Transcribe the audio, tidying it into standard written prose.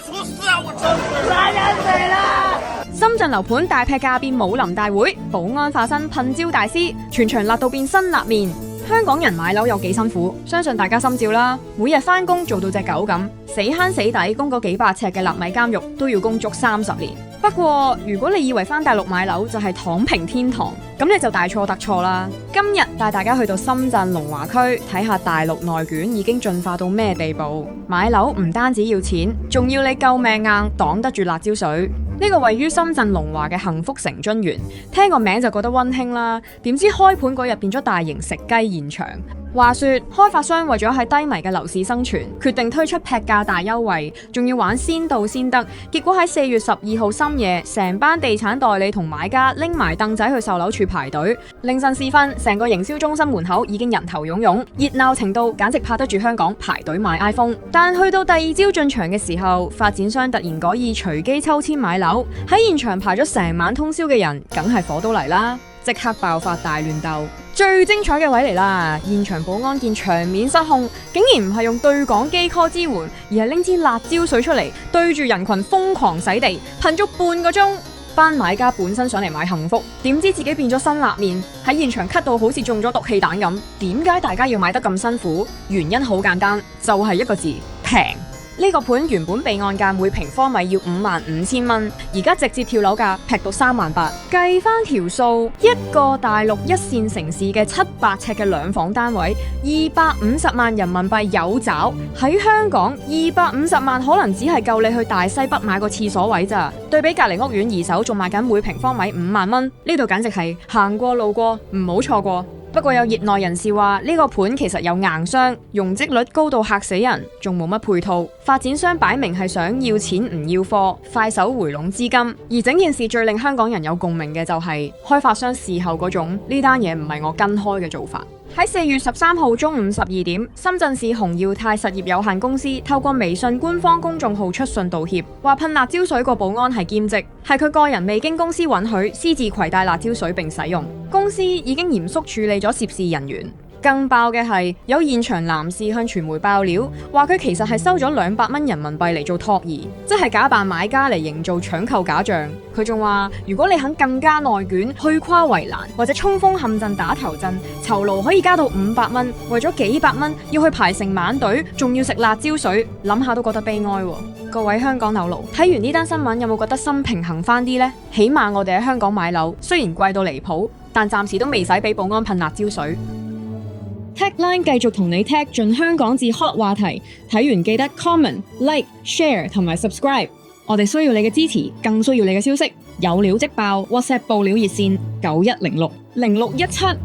出事啊！我真是殺人死啦！深圳樓盤大劈價變武林大會，保安化身噴椒大師，全場辣到變辛辣麵。香港人買樓有幾辛苦，相信大家心照啦。每日返工做到隻狗咁，死慳死抵供嗰幾百尺嘅納米監獄都要供足30年。不過如果你以為返大陸買樓就係躺平天堂，咁你就大錯特錯啦。今日帶大家去到深圳龍華區睇下大陸內卷已經進化到咩地步。買樓唔單止要錢，仲要你救命硬擋得住辣椒水。呢個位於深圳龍華嘅幸福城臻園，聽個名就覺得溫馨啦。點知開盤嗰日變咗大型食雞現場。話說開發商為咗喺低迷嘅樓市生存，決定推出劈價大優惠，仲要玩先到先得。結果喺4月12號深夜，成班地產代理同買家拎埋凳仔去售樓處排隊。凌晨時分，成個營銷中心門口已經人頭湧湧，熱鬧程度簡直拍得住香港排隊買 iPhone。但去到第二朝進場嘅時候，發展商突然改以隨機抽籤買樓，喺現場排咗成晚通宵嘅人，梗係火都嚟啦！即刻爆發大亂鬥，最精彩嘅位嚟啦！現場保安見場面失控，竟然唔係用對講機 call 支援，而係拎支辣椒水出嚟，對住人群瘋狂洗地，噴足半個鐘。班買家本身上嚟買幸福，點知自己變咗辛辣麵，喺現場咳到好似中咗毒氣彈咁。點解大家要買得咁辛苦？原因好簡單，就係一個字：平。呢個盤原本備案價每平方米要55,000蚊，而家直接跳樓價劈到38,000。計翻條數，一個大陸一線城市嘅700尺嘅兩房單位，250萬人民幣有找。喺香港，250萬可能只係夠你去大西北買個廁所位咋。對比隔離屋苑二手仲賣緊每平方米5萬蚊，呢度簡直係行過路過唔好錯過。不過有業內人士話呢個盤其實有硬傷，容積率高到嚇死人，仲冇乜配套。發展商擺明係想要錢唔要貨，快手回籠資金。而整件事最令香港人有共鳴嘅就係開發商事後嗰種呢單嘢唔係我跟開嘅做法。喺4月13號中午12點，深圳市洪耀泰實業有限公司透過微信官方公眾號出信道歉，話噴辣椒水個保安係兼職，係佢個人未經公司允許私自攜帶辣椒水並使用，公司已經嚴肅處理咗涉事人員。更爆嘅係有現場男士向傳媒爆料，話佢其實係收咗200蚊人民幣嚟做托兒，即係假扮買家嚟營造搶購假象。佢仲話如果你肯更加內卷，去跨圍欄或者衝鋒陷陣打頭陣，酬勞可以加到500蚊，為咗幾百蚊要去排成晚隊，仲要食辣椒水，諗下都覺得悲哀喎。各位香港樓奴，睇完呢單新聞有冇覺得心平衡翻啲呢？起碼我哋喺香港買樓雖然貴到離譜，但暫時都未使俾保安噴辣椒水。Techline 繼續同你 tag 進香港至 hot 話題，睇完記得 comment、like、share 同埋 subscribe。我哋需要你嘅支持，更需要你嘅消息。有料即爆 ，WhatsApp 報料熱線91060617。